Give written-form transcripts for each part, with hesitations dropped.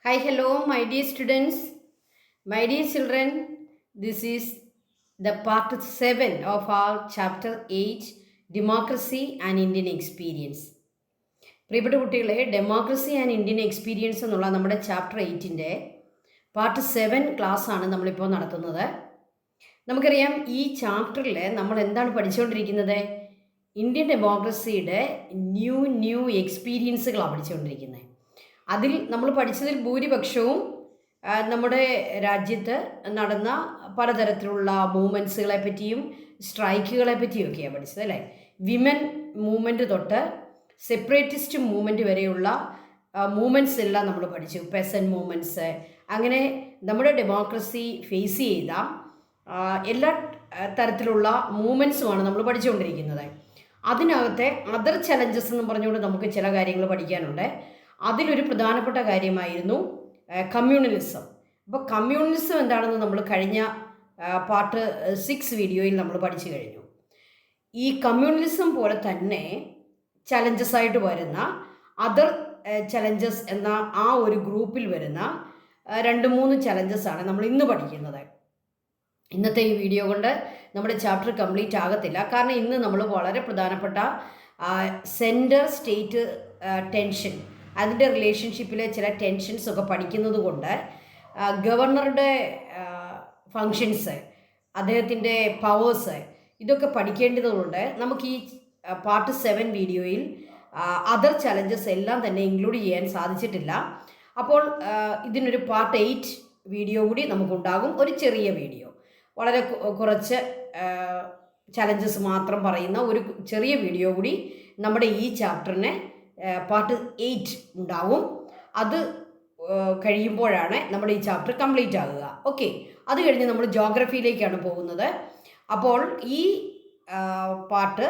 Hi, hello, my dear students, my dear children. This is the part 7 of our chapter 8 Democracy and Indian Experience. പ്രിയപ്പെട്ട കുട്ടികളെ, democracy and Indian experience എന്നുള്ള നമ്മുടെ chapter 8-ൻ്റെ part 7 class ആണ് നമ്മളിപ്പോൾ നടത്തുന്നത്. നമുക്കറിയാം, ഈ ചാപ്റ്ററിൽ നമ്മൾ എന്താണ് പഠിച്ചുകൊണ്ടിരിക്കുന്നത്? ഇന്ത്യൻ ഡെമോക്രസിയുടെ ന്യൂ എക്സ്പീരിയൻസുകളാണ് പഠിച്ചുകൊണ്ടിരിക്കുന്നത്. അതിൽ നമ്മൾ പഠിച്ചതിൽ ഭൂരിപക്ഷവും നമ്മുടെ രാജ്യത്ത് നടന്ന പലതരത്തിലുള്ള മൂവ്മെൻറ്റ്സുകളെ പറ്റിയും സ്ട്രൈക്കുകളെ പറ്റിയൊക്കെയാണ് പഠിച്ചത്, അല്ലേ? വിമൻ മൂവ്മെൻറ്റ് തൊട്ട് സെപ്പറേറ്റിസ്റ്റ് മൂവ്മെൻറ്റ് വരെയുള്ള മൂവ്മെൻറ്റ്സ് എല്ലാം നമ്മൾ പഠിച്ചു. പെസൻ മൂവ്മെൻറ്റ്സ്, അങ്ങനെ നമ്മുടെ ഡെമോക്രസി ഫേസ് ചെയ്ത എല്ലാ തരത്തിലുള്ള മൂവ്മെൻറ്റ്സുമാണ് നമ്മൾ പഠിച്ചുകൊണ്ടിരിക്കുന്നത്. അതിനകത്തെ അതർ ചലഞ്ചസ് എന്ന് പറഞ്ഞുകൊണ്ട് നമുക്ക് ചില കാര്യങ്ങൾ പഠിക്കാനുണ്ട്. അതിലൊരു പ്രധാനപ്പെട്ട കാര്യമായിരുന്നു കമ്മ്യൂണലിസം. അപ്പോൾ കമ്മ്യൂണലിസം എന്താണെന്ന് നമ്മൾ കഴിഞ്ഞ പാർട്ട് 6 വീഡിയോയിൽ നമ്മൾ പഠിച്ചു കഴിഞ്ഞു. ഈ കമ്മ്യൂണലിസം പോലെ തന്നെ ചലഞ്ചസ് ആയിട്ട് വരുന്ന അതർ ചലഞ്ചസ് എന്ന ആ ഒരു ഗ്രൂപ്പിൽ വരുന്ന 2-3 ചലഞ്ചസാണ് നമ്മൾ ഇന്ന് പഠിക്കുന്നത്. ഇന്നത്തെ ഈ വീഡിയോ കൊണ്ട് നമ്മുടെ ചാപ്റ്റർ കംപ്ലീറ്റ് ആകത്തില്ല. കാരണം ഇന്ന് നമ്മൾ വളരെ പ്രധാനപ്പെട്ട സെൻറ്റർ സ്റ്റേറ്റ് ടെൻഷൻ, അതിൻ്റെ റിലേഷൻഷിപ്പിലെ ചില ടെൻഷൻസ് ഒക്കെ പഠിക്കുന്നത് കൊണ്ട് ഗവർണറുടെ ഫങ്ഷൻസ്, അദ്ദേഹത്തിൻ്റെ പവേഴ്സ്, ഇതൊക്കെ പഠിക്കേണ്ടതുകൊണ്ട് നമുക്ക് ഈ പാർട്ട് 7 വീഡിയോയിൽ അതർ ചലഞ്ചസ് എല്ലാം തന്നെ ഇൻക്ലൂഡ് ചെയ്യാൻ സാധിച്ചിട്ടില്ല. അപ്പോൾ ഇതിനൊരു പാർട്ട് 8 വീഡിയോ കൂടി നമുക്കുണ്ടാകും. ഒരു ചെറിയ വീഡിയോ, വളരെ കുറച്ച് ചലഞ്ചസ് മാത്രം പറയുന്ന ഒരു ചെറിയ വീഡിയോ കൂടി നമ്മുടെ ഈ ചാപ്റ്ററിന് പാർട്ട് 8 ഉണ്ടാവും. അത് കഴിയുമ്പോഴാണ് നമ്മുടെ ഈ ചാപ്റ്റർ കംപ്ലീറ്റ് ആകുക. ഓക്കെ, അത് കഴിഞ്ഞ് നമ്മൾ ജോഗ്രഫിയിലേക്കാണ് പോകുന്നത്. അപ്പോൾ ഈ പാർട്ട്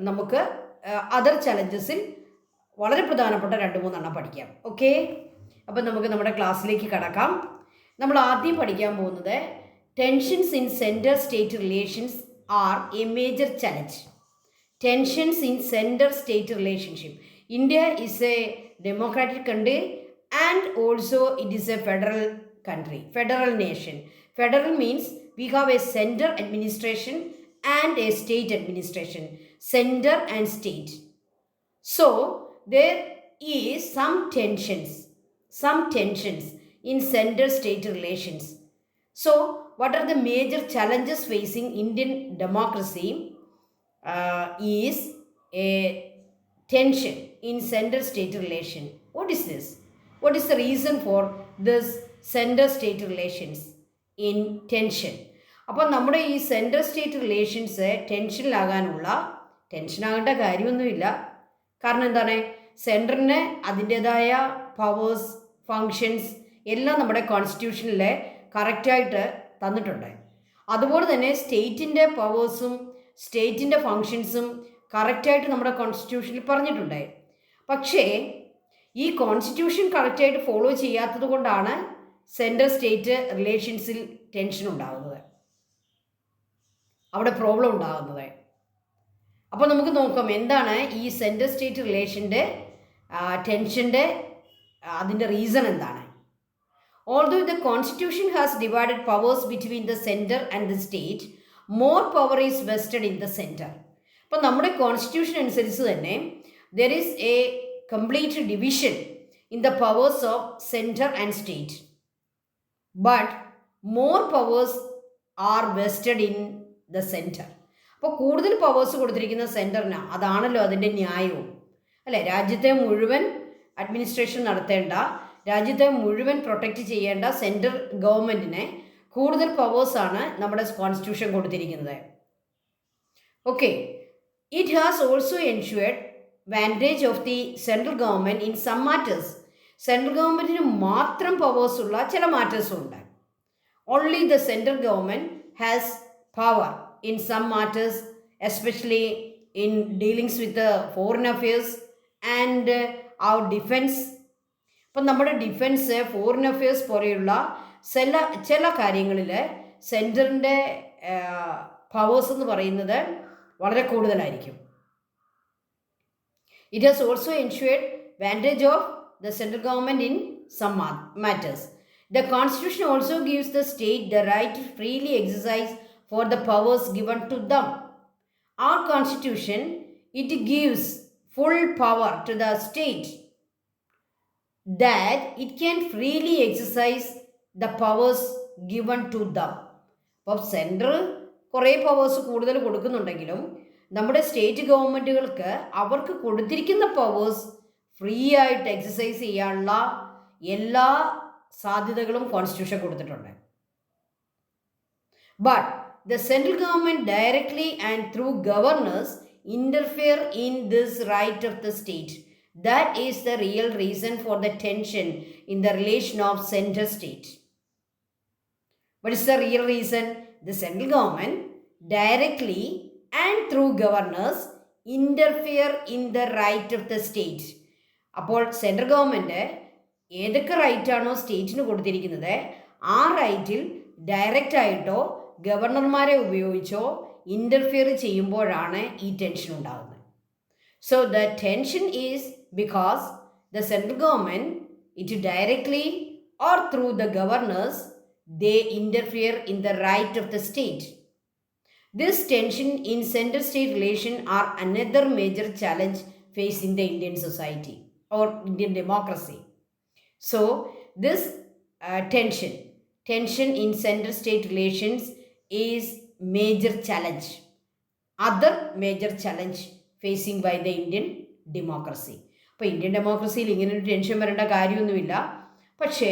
നമുക്ക് അതർ ചലഞ്ചസിൽ വളരെ പ്രധാനപ്പെട്ട 2-3 എണ്ണം പഠിക്കാം. ഓക്കെ, അപ്പം നമുക്ക് നമ്മുടെ ക്ലാസ്സിലേക്ക് കടക്കാം. നമ്മൾ ആദ്യം പഠിക്കാൻ പോകുന്നത് tensions in centre state relations R A major challenge. Tensions in centre state relationship. India is a democratic country and also it is a federal country, federal nation. Federal means we have a center administration and a state administration, center and state. So there is some tensions in center state relations. So what are the major challenges facing Indian democracy? Is a tension in center state relation. What is this? What is the reason for this center state relations in tension? അപ്പോൾ നമ്മുടെ ഈ central state relations ടെൻഷനാകേണ്ട കാര്യമൊന്നുമില്ല. കാരണം എന്താണ്? സെൻറ്ററിന് അതിൻ്റേതായ powers, functions എല്ലാം നമ്മുടെ കോൺസ്റ്റിറ്റ്യൂഷനിൽ കറക്റ്റായിട്ട് തന്നിട്ടുണ്ട്. അതുപോലെ തന്നെ സ്റ്റേറ്റിൻ്റെ പവേഴ്സും സ്റ്റേറ്റിൻ്റെ ഫങ്ഷൻസും കറക്റ്റായിട്ട് നമ്മുടെ കോൺസ്റ്റിറ്റ്യൂഷനിൽ പറഞ്ഞിട്ടുണ്ട്. പക്ഷേ ഈ കോൺസ്റ്റിറ്റ്യൂഷൻ കറക്റ്റായിട്ട് ഫോളോ ചെയ്യാത്തത് കൊണ്ടാണ് സെൻട്രൽ സ്റ്റേറ്റ് റിലേഷൻസിൽ ടെൻഷൻ ഉണ്ടാകുന്നത്, അവിടെ പ്രോബ്ലം ഉണ്ടാകുന്നത്. അപ്പോൾ നമുക്ക് നോക്കാം എന്താണ് ഈ സെൻട്രൽ സ്റ്റേറ്റ് റിലേഷൻ്റെ ടെൻഷൻ്റെ അതിൻ്റെ റീസൺ എന്താണ്. Although the constitution has divided powers between the center and the state, more power is vested in the center. അപ്പോൾ നമ്മുടെ കോൺസ്റ്റിറ്റ്യൂഷൻ അനുസരിച്ച് തന്നെ there is a complete division in the powers of center and state, but more powers are vested in the center. അപ്പോൾ കൂടുതൽ powers കൊടുത്തിരിക്കുന്ന സെൻറ്ററിന്, അതാണല്ലോ അതിൻ്റെ ന്യായവും, അല്ലേ? രാജ്യത്തെ മുഴുവൻ അഡ്മിനിസ്ട്രേഷൻ നടത്തേണ്ട, രാജ്യത്തെ മുഴുവൻ പ്രൊട്ടക്റ്റ് ചെയ്യേണ്ട സെൻട്രൽ ഗവൺമെൻറ്റിനെ കൂടുതൽ പവേഴ്സാണ് നമ്മുടെ കോൺസ്റ്റിറ്റ്യൂഷൻ കൊടുത്തിരിക്കുന്നത്. Okay, it has also ensured advantage of the central government in some matters. Central ഗവൺമെൻറ്റിന് മാത്രം പവേഴ്സ് ഉള്ള ചില മാറ്റേഴ്സും ഉണ്ട്. Only the central government has power in some matters, especially in dealings with the foreign affairs and our defense. അപ്പം നമ്മുടെ defence, foreign affairs പോലെയുള്ള ചില കാര്യങ്ങളിൽ സെൻറ്ററിൻ്റെ പവേഴ്സ് എന്ന് പറയുന്നത് വളരെ കൂടുതലായിരിക്കും. It has also ensured advantage of the central government in some matters. The Constitution also gives the state the right to freely exercise for the powers given to them. Our Constitution, it gives full power to the state that it can freely exercise the powers given to them. അപ്പോൾ central കുറേ powers കൂടുതൽ കൊടുക്കുന്നുണ്ടെങ്കിലും നമ്മുടെ state ഗവൺമെൻറ്റുകൾക്ക് അവർക്ക് കൊടുത്തിരിക്കുന്ന powers free ആയിട്ട് exercise ചെയ്യാനുള്ള എല്ലാ സാധ്യതകളും കോൺസ്റ്റിറ്റ്യൂഷൻ കൊടുത്തിട്ടുണ്ട്. But the central government directly and through governor's interfere in this right of the state. That is the real reason for the tension in the relation of center-state. What is the real reason? The central government directly and through governors interfere in the right of the state. അപ്പോൾ central government ഏതൊക്കെ റൈറ്റാണോ സ്റ്റേറ്റിന് കൊടുത്തിരിക്കുന്നത് ആ റൈറ്റിൽ ഡയറക്റ്റായിട്ടോ ഗവർണർമാരെ ഉപയോഗിച്ചോ interfere ചെയ്യുമ്പോഴാണ് ഈ tension ഉണ്ടാകുന്നത്. So the tension is because the central government it directly or through the governor's they interfere in the right of the state. This tension in center-state relation are another major challenge facing the Indian society or Indian democracy. So, this tension in center-state relations is major challenge. Other major challenge facing by the Indian democracy. അപ്പോൾ Indian ഡെമോക്രസിയിൽ ഇങ്ങനെ ഒരു tension വരേണ്ട കാര്യമൊന്നുമില്ല. പക്ഷേ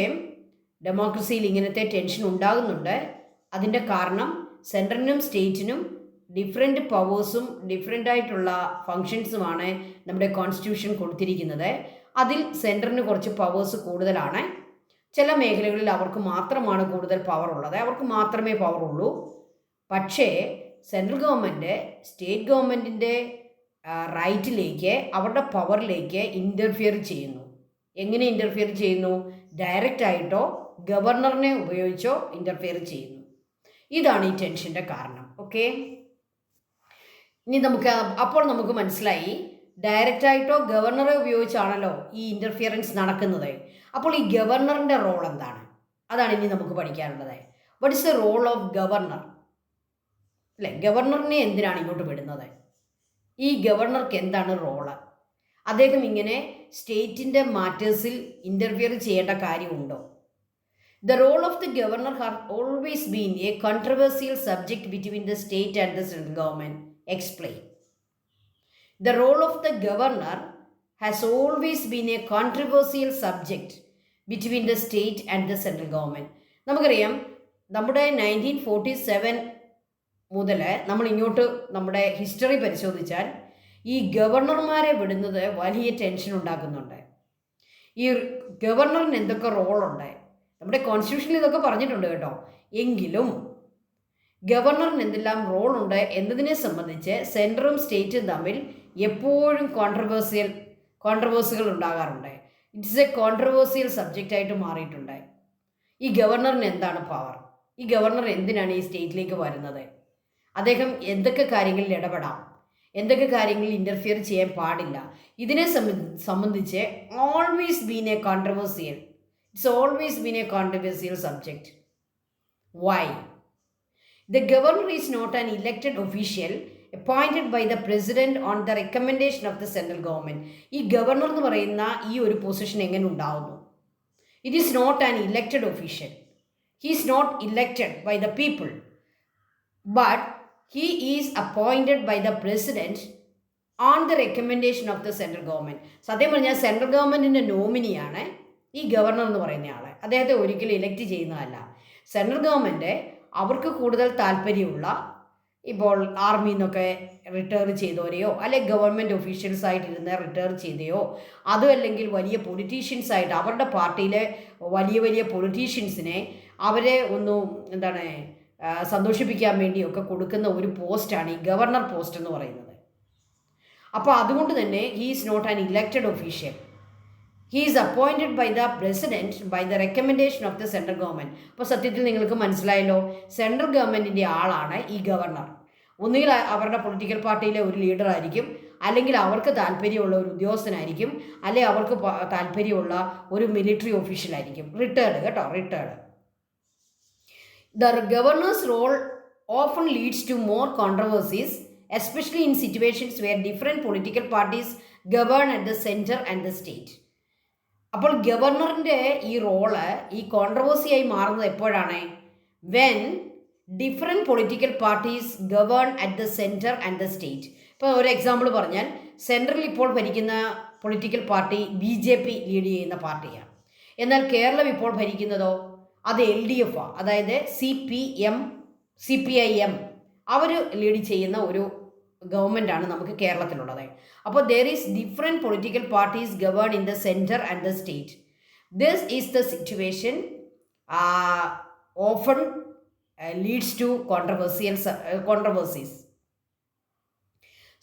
ഡെമോക്രസിയിൽ ഇങ്ങനത്തെ tension ഉണ്ടാകുന്നുണ്ട്. അതിൻ്റെ കാരണം സെൻട്രലിനും സ്റ്റേറ്റിനും ഡിഫറെൻറ്റ് പവേഴ്സും ഡിഫറെൻ്റ് ആയിട്ടുള്ള ഫങ്ഷൻസുമാണ് നമ്മുടെ കോൺസ്റ്റിറ്റ്യൂഷൻ കൊടുത്തിരിക്കുന്നത്. അതിൽ സെൻട്രലിന് കുറച്ച് പവേഴ്സ് കൂടുതലാണ്. ചില മേഖലകളിൽ അവർക്ക് മാത്രമാണ് കൂടുതൽ പവർ ഉള്ളത്, അവർക്ക് മാത്രമേ പവർ ഉള്ളൂ. പക്ഷേ സെൻട്രൽ ഗവൺമെൻറ് സ്റ്റേറ്റ് ഗവൺമെൻറ്റിൻ്റെ റൈറ്റിലേക്ക് അവരുടെ പവറിലേക്ക് ഇൻ്റർഫിയർ ചെയ്യുന്നു. എങ്ങനെ ഇൻ്റർഫിയർ ചെയ്യുന്നു? ഡയറക്റ്റ് ആയിട്ടോ ഗവർണറിനെ ഉപയോഗിച്ചോ ഇൻ്റർഫിയർ ചെയ്യുന്നു. ഇതാണ് ഈ ടെൻഷൻ്റെ കാരണം. ഓക്കെ, ഇനി അപ്പോൾ നമുക്ക് മനസ്സിലായി ഡയറക്റ്റായിട്ടോ ഗവർണറെ ഉപയോഗിച്ചാണല്ലോ ഈ ഇൻ്റർഫിയറൻസ് നടക്കുന്നത്. അപ്പോൾ ഈ ഗവർണറിൻ്റെ റോൾ എന്താണ്? അതാണ് ഇനി നമുക്ക് പഠിക്കാനുള്ളത്. What is the role of governor? അല്ലേ, ഗവർണറിനെ എന്തിനാണ് ഇങ്ങോട്ട് വിടുന്നത്? ഈ ഗവർണർക്ക് എന്താണ് റോള്? അദ്ദേഹം ഇങ്ങനെ സ്റ്റേറ്റിൻ്റെ മാറ്റേഴ്സിൽ ഇൻ്റർഫിയർ ചെയ്യേണ്ട കാര്യമുണ്ടോ? The role of the governor has always been a controversial subject between the state and the central government. Explain. The role of the governor has always been a controversial subject between the state and the central government. നമുക്കറിയാം, നമ്മുടെ 1947 മുതൽ നമ്മൾ ഇങ്ങോട്ട് നമ്മുടെ history പരിശോധിച്ചാൽ ഈ ഗവർണർമാരെ വിടുന്നത് വലിയ ടെൻഷൻ ഉണ്ടാക്കുന്നുണ്ട്. ഈ ഗവർണറിന് എന്തൊക്കെ റോളുണ്ട്? നമ്മുടെ കോൺസ്റ്റിറ്റ്യൂഷനിൽ ഇതൊക്കെ പറഞ്ഞിട്ടുണ്ട് കേട്ടോ. എങ്കിലും ഗവർണറിന് എന്തെല്ലാം റോളുണ്ട് എന്നതിനെ സംബന്ധിച്ച് സെൻട്രലും സ്റ്റേറ്റും തമ്മിൽ എപ്പോഴും കോൺട്രവേഴ്സികൾ ഉണ്ടാകാറുണ്ട്. ഇറ്റ്സ് എ കോൺട്രവേഴ്സിയൽ സബ്ജക്റ്റായിട്ട് മാറിയിട്ടുണ്ട്. ഈ ഗവർണറിന് എന്താണ് പവർ? ഈ ഗവർണർ എന്തിനാണ് ഈ സ്റ്റേറ്റിലേക്ക് വരുന്നത്? അദ്ദേഹം എന്തൊക്കെ കാര്യങ്ങളിൽ ഇടപെടാം, എന്തൊക്കെ കാര്യങ്ങളിൽ ഇൻ്റർഫിയർ ചെയ്യാൻ പാടില്ല? ഇതിനെ സംബന്ധിച്ച് always been A controversial. It's always been a controversial subject. Why? The governor is not an elected official appointed by the president on the recommendation of the central government. ഈ ഗവർണർ എന്ന് പറയുന്ന ഈ ഒരു position എങ്ങനെ ഉണ്ടാവുന്നു? It is not an elected official. He is not elected by the people, but he is appointed by the president on the recommendation of the central government. സത്യം പറഞ്ഞാൽ central ഗവൺമെൻറ്റിൻ്റെ നോമിനിയാണ് ഈ ഗവർണർ എന്ന് പറയുന്ന ആളെ. അദ്ദേഹത്തെ ഒരിക്കലും ഇലക്ട് ചെയ്യുന്നതല്ല. സെൻട്രൽ ഗവൺമെൻറ് അവർക്ക് കൂടുതൽ താല്പര്യമുള്ള, ഇപ്പോൾ ആർമിയിൽ നിന്നൊക്കെ റിട്ടയർ ചെയ്തവരെയോ അല്ലെങ്കിൽ ഗവൺമെൻറ് ഒഫീഷ്യൽസ് ആയിട്ടിരുന്ന് റിട്ടയർ ചെയ്തയോ അതും അല്ലെങ്കിൽ വലിയ പൊളിറ്റീഷ്യൻസായിട്ട് അവരുടെ പാർട്ടിയിലെ വലിയ വലിയ പൊളിറ്റീഷ്യൻസിനെ അവരെ സന്തോഷിപ്പിക്കാൻ വേണ്ടിയൊക്കെ കൊടുക്കുന്ന ഒരു പോസ്റ്റാണ് ഈ ഗവർണർ പോസ്റ്റ് എന്ന് പറയുന്നത്. അപ്പോൾ അതുകൊണ്ട് തന്നെ he is not an elected official. He is appointed by the president by the recommendation of the central government. അപ്പോൾ സത്യത്തിൽ നിങ്ങൾക്ക് മനസ്സിലായല്ലോ, സെൻട്രൽ ഗവൺമെൻറ്റിൻ്റെ ആളാണ് ഈ ഗവർണർ. ഒന്നുകിൽ അവരുടെ പൊളിറ്റിക്കൽ പാർട്ടിയിലെ ഒരു ലീഡർ ആയിരിക്കും, അല്ലെങ്കിൽ അവർക്ക് താല്പര്യമുള്ള ഒരു ഉദ്യോഗസ്ഥനായിരിക്കും, അല്ലെങ്കിൽ അവർക്ക് താല്പര്യമുള്ള ഒരു മിലിറ്ററി ഓഫീഷ്യലായിരിക്കും. റിട്ടയർഡ് കേട്ടോ, retired. The governor's role often leads to more controversies, especially in situations where different political parties govern at the center and the state. അപ്പോൾ ഗവർണറിൻ്റെ ഈ റോള് ഈ കോൺട്രവേഴ്സിയായി മാറുന്നത് എപ്പോഴാണ്? When different political parties govern at the centre and the state. ഇപ്പോൾ ഒരു example പറഞ്ഞാൽ, സെൻട്രലിൽ ഇപ്പോൾ ഭരിക്കുന്ന പൊളിറ്റിക്കൽ പാർട്ടി BJP ലീഡ് ചെയ്യുന്ന പാർട്ടിയാണ്. എന്നാൽ കേരളം ഇപ്പോൾ ഭരിക്കുന്നതോ അത് LDF ആണ്, അതായത് CPIM അവർ ലീഡ് ചെയ്യുന്ന ഒരു ഗവൺമെൻറ്റാണ് നമുക്ക് കേരളത്തിലുള്ളത്. അപ്പോൾ there is different political parties govern in the centre and the state. This is the situation often leads to controversies.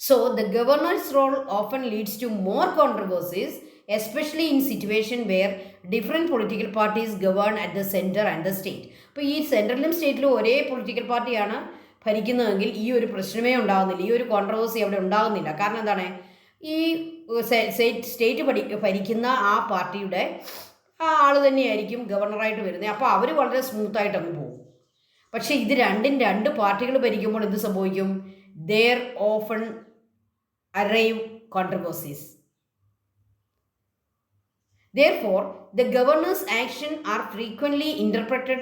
So the governor's role often leads to more controversies, especially in situation where different political parties govern at the center and the state. അപ്പോൾ ഈ സെൻട്രലിലും സ്റ്റേറ്റിലും ഒരേ political പാർട്ടിയാണ് ഭരിക്കുന്നതെങ്കിൽ ഈ ഒരു പ്രശ്നമേ ഉണ്ടാകുന്നില്ല, ഈ ഒരു കോൺട്രവേഴ്സി അവിടെ ഉണ്ടാകുന്നില്ല. കാരണം എന്താണ്? ഈ സ്റ്റേറ്റ് ഭരിക്കുന്ന ആ പാർട്ടിയുടെ ആൾ തന്നെയായിരിക്കും ഗവർണറായിട്ട് വരുന്നത്. അപ്പോൾ അവർ വളരെ സ്മൂത്തായിട്ട് അങ്ങ് പോകും. പക്ഷേ ഇത് രണ്ട് പാർട്ടികൾ ഭരിക്കുമ്പോൾ എന്ത് സംഭവിക്കും? there often arrive controversies. Therefore, the governor's actions are frequently interpreted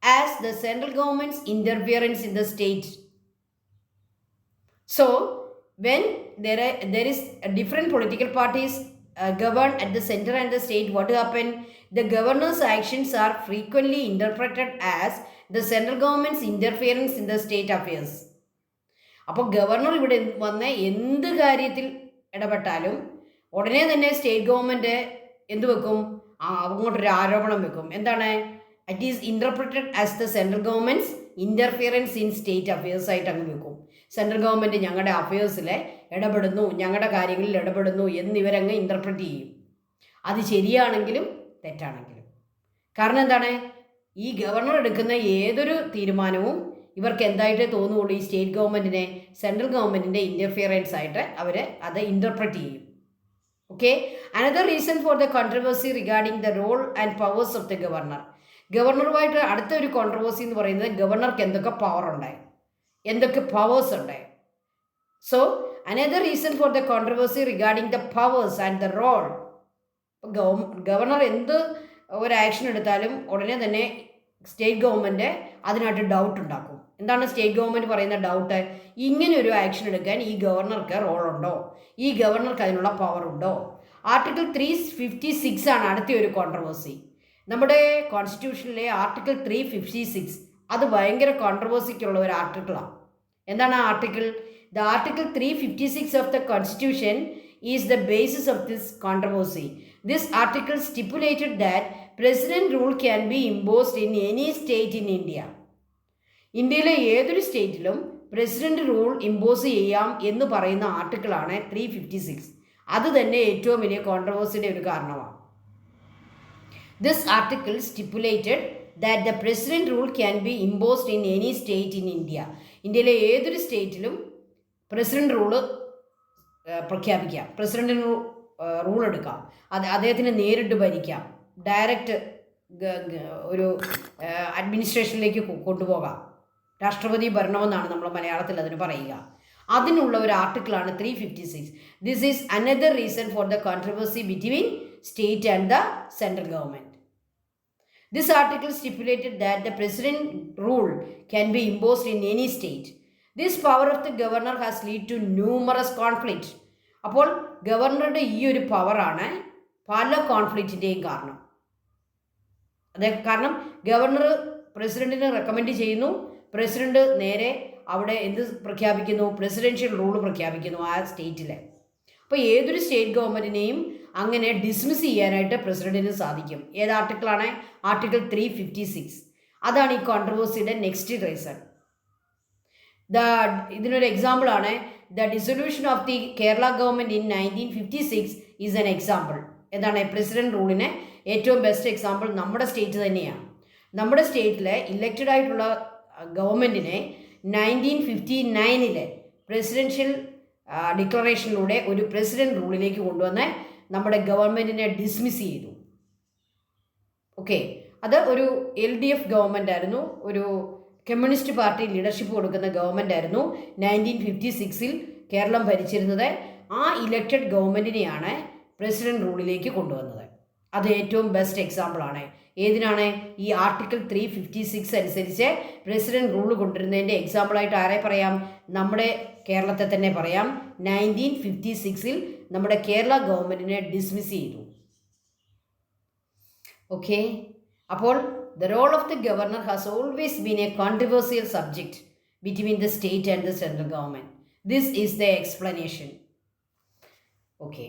as the central government's interference in the state. So, when there is different political parties govern at the center and the state, what happen? The governor's actions are frequently interpreted as the central government's interference in the state affairs. അപ്പോൾ governor ഇവിടെ വന്ന എന്ത് കാര്യത്തിൽ ഇടപെട്ടാലും ഉടനെ തന്നെ state government എന്ത് വെക്കും? അങ്ങോട്ടൊരു ആരോപണം വെക്കും. എന്താണ്? It is interpreted as the central governments interference in state affairs ആയിട്ട് അങ്ങ് വെക്കും. സെൻട്രൽ ഗവൺമെൻറ് ഞങ്ങളുടെ അഫയേഴ്സിൽ ഇടപെടുന്നു, ഞങ്ങളുടെ കാര്യങ്ങളിൽ ഇടപെടുന്നു എന്നിവരങ്ങ് ഇൻ്റർപ്രറ്റ് ചെയ്യും. അത് ശരിയാണെങ്കിലും തെറ്റാണെങ്കിലും. കാരണം എന്താണ്? ഈ ഗവർണർ എടുക്കുന്ന ഏതൊരു തീരുമാനവും ഇവർക്ക് എന്തായിട്ടേ തോന്നുള്ളൂ? ഈ സ്റ്റേറ്റ് ഗവൺമെൻറ്റിനെ സെൻട്രൽ ഗവൺമെൻറ്റിൻ്റെ ഇൻ്റർഫിയറൻസ് ആയിട്ട് അവർ അത് ഇൻ്റർപ്രറ്റ് ചെയ്യും. Okay. Another reason for the controversy regarding the role and powers of the governor. ഗവർണറുമായിട്ട് അടുത്ത ഒരു കോൺട്രവേഴ്സി എന്ന് പറയുന്നത് ഗവർണർക്ക് എന്തൊക്കെ പവർ ഉണ്ടായി, എന്തൊക്കെ പവേഴ്സ് ഉണ്ടായി. So another reason for the controversy regarding the powers and the role. Governor എന്ത് ഒരു ആക്ഷൻ എടുത്താലും ഉടനെ തന്നെ സ്റ്റേറ്റ് ഗവൺമെൻറ് അതിനായിട്ട് ഡൗട്ട് ഉണ്ടാക്കും. എന്താണ് സ്റ്റേറ്റ് ഗവൺമെൻറ് പറയുന്ന ഡൗട്ട്? ഇങ്ങനെ ഒരു ആക്ഷൻ എടുക്കാൻ ഈ ഗവർണർക്ക് റോളുണ്ടോ, ഈ ഗവർണർക്ക് അതിനുള്ള പവർ ഉണ്ടോ? ആർട്ടിക്കിൾ 356 ആണ് അടുത്ത ഒരു കോൺട്രവേഴ്സി. നമ്മുടെ കോൺസ്റ്റിറ്റ്യൂഷനിലെ ആർട്ടിക്കിൾ 356 അത് ഭയങ്കര കോൺട്രവേഴ്സിക്കുള്ള ഒരു ആർട്ടിക്കിളാണ്. എന്താണ് ആ article? The article 356 of the constitution is the basis of this controversy. This article stipulated that president rule can be imposed in any state in India. ഇന്ത്യയിലെ ഏതൊരു സ്റ്റേറ്റിലും പ്രസിഡന്റ് റൂൾ ഇമ്പോസ് ചെയ്യാം എന്ന് പറയുന്ന ആർട്ടിക്കിളാണ് 356. അത് തന്നെ ഏറ്റവും വലിയ കോൺട്രവേഴ്സിയുടെ ഒരു കാരണമാണ്. This article stipulated that the president rule can be imposed in any state in India. ഇന്ത്യയിലെ ഏതൊരു സ്റ്റേറ്റിലും പ്രസിഡന്റ് റൂള് പ്രഖ്യാപിക്കാം, പ്രസിഡന്റിന് റൂൾ എടുക്കാം, അദ്ദേഹത്തിന് നേരിട്ട് ഭരിക്കാം, ഡയറക്റ്റ് ഒരു അഡ്മിനിസ്ട്രേഷനിലേക്ക് കൊണ്ടുപോകാം. രാഷ്ട്രപതി ഭരണമെന്നാണ് നമ്മൾ മലയാളത്തിൽ അതിന് പറയുക. അതിനുള്ള ഒരു ആർട്ടിക്കിളാണ് 356. This is another reason for the controversy between state and the central government. This article stipulated that the president rule can be imposed in any state. This power of the governor has lead to numerous conflict. അപ്പോൾ ഗവർണറുടെ ഈ ഒരു പവറാണ് പല കോൺഫ്ലിക്റ്റിൻ്റെയും കാരണം. കാരണം governor പ്രസിഡന്റിന് recommend ചെയ്യുന്നു, പ്രസിഡന്റ് നേരെ അവിടെ എന്ത് പ്രഖ്യാപിക്കുന്നു? പ്രസിഡൻഷ്യൽ റൂൾ പ്രഖ്യാപിക്കുന്നു ആ സ്റ്റേറ്റിലെ. അപ്പോൾ ഏതൊരു സ്റ്റേറ്റ് ഗവൺമെൻറ്റിനെയും അങ്ങനെ ഡിസ്മിസ് ചെയ്യാനായിട്ട് പ്രസിഡന്റിന് സാധിക്കും. ഏത് ആർട്ടിക്കിളാണ്? ആർട്ടിക്കിൾ 356. അതാണ് ഈ കോൺട്രവേഴ്സിയുടെ നെക്സ്റ്റ് റീസൺ. ഇതിനൊരു എക്സാമ്പിളാണ് the dissolution of the Kerala government in 1956 is an example. എന്താണ്? പ്രസിഡന്റ് റൂളിന് ഏറ്റവും ബെസ്റ്റ് എക്സാമ്പിൾ നമ്മുടെ സ്റ്റേറ്റ് തന്നെയാണ്. നമ്മുടെ സ്റ്റേറ്റിലെ ഇലക്റ്റഡ് ആയിട്ടുള്ള ഗവൺമെൻറ്റിനെ 1959 പ്രസിഡൻഷ്യൽ ഡിക്ലറേഷനിലൂടെ ഒരു പ്രസിഡന്റ് റൂളിലേക്ക് കൊണ്ടുവന്ന് നമ്മുടെ ഗവൺമെൻറ്റിനെ ഡിസ്മിസ് ചെയ്തു. ഓക്കെ, അത് ഒരു LDF ഗവൺമെൻറ് ആയിരുന്നു, ഒരു കമ്മ്യൂണിസ്റ്റ് പാർട്ടി ലീഡർഷിപ്പ് കൊടുക്കുന്ന ഗവൺമെൻറ് ആയിരുന്നു 1956 കേരളം ഭരിച്ചിരുന്നത്. ആ ഇലക്റ്റഡ് ഗവൺമെൻറ്റിനെയാണ് പ്രസിഡന്റ് റൂളിലേക്ക് കൊണ്ടുവന്നത്. അത് ഏറ്റവും ബെസ്റ്റ് എക്സാമ്പിളാണ്. ഏതിനാണ്? ഈ ആർട്ടിക്കിൾ 356 അനുസരിച്ച് പ്രസിഡന്റ് റൂൾ കൊണ്ടുവരുന്നതിൻ്റെ എക്സാമ്പിളായിട്ട് ആരെ പറയാം? നമ്മുടെ കേരളത്തെ തന്നെ പറയാം. 1956 നമ്മുടെ കേരള ഗവൺമെൻറ്റിനെ ഡിസ്മിസ് ചെയ്തു. ഓക്കെ, അപ്പോൾ the role of the governor has always been a controversial subject between the state and the central government. This is the explanation. Okay,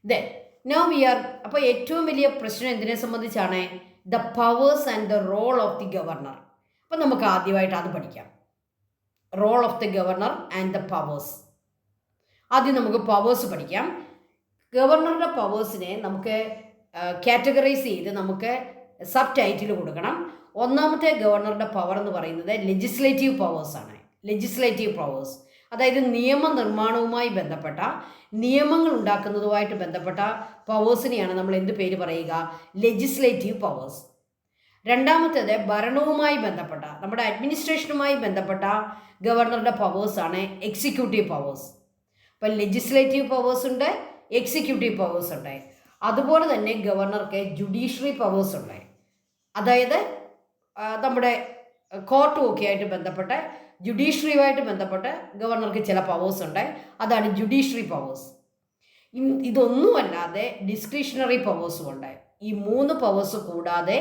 then now we are, അപ്പോൾ ഏറ്റവും വലിയ പ്രശ്നം എന്തിനെ സംബന്ധിച്ചാണ്? The powers and the role of the governor. അപ്പം നമുക്ക് ആദ്യമായിട്ട് അത് പഠിക്കാം. Role of the governor and the powers. ആദ്യം നമുക്ക് പവേഴ്സ് പഠിക്കാം. ഗവർണറുടെ പവേഴ്സിനെ നമുക്ക് കാറ്റഗറൈസ് ചെയ്ത് നമുക്ക് സബ് ടൈറ്റിൽ കൊടുക്കണം. ഒന്നാമത്തെ ഗവർണറുടെ പവർ എന്ന് പറയുന്നത് ലെജിസ്ലേറ്റീവ് പവേഴ്സാണ്. ലെജിസ്ലേറ്റീവ് പവേഴ്സ് അതായത് നിയമനിർമ്മാണവുമായി ബന്ധപ്പെട്ട, നിയമങ്ങൾ ഉണ്ടാക്കുന്നതുമായിട്ട് ബന്ധപ്പെട്ട പവേഴ്സിനെയാണ് നമ്മൾ എന്ത് പേര് പറയുക? Legislative powers. രണ്ടാമത്തേത് ഭരണവുമായി ബന്ധപ്പെട്ട, നമ്മുടെ അഡ്മിനിസ്ട്രേഷനുമായി ബന്ധപ്പെട്ട ഗവർണറുടെ പവേഴ്സാണ് എക്സിക്യൂട്ടീവ് പവേഴ്സ്. അപ്പം ലെജിസ്ലേറ്റീവ് പവേഴ്സ് ഉണ്ട്, എക്സിക്യൂട്ടീവ് പവേഴ്സ് ഉണ്ട്. അതുപോലെ തന്നെ ഗവർണർക്ക് ജുഡീഷ്യറി പവേഴ്സ് ഉണ്ട്. അതായത് നമ്മുടെ കോർട്ടും ഒക്കെ ആയിട്ട് ബന്ധപ്പെട്ട്, ജുഡീഷ്യറിയുമായിട്ട് ബന്ധപ്പെട്ട് ഗവർണർക്ക് ചില പവേഴ്സ് ഉണ്ട്. അതാണ് ജുഡീഷ്യറി പവേഴ്സ്. ഇതൊന്നുമല്ലാതെ ഡിസ്ക്രിഷണറി പവേഴ്സും ഉണ്ട്. ഈ 3 പവേഴ്സ് കൂടാതെ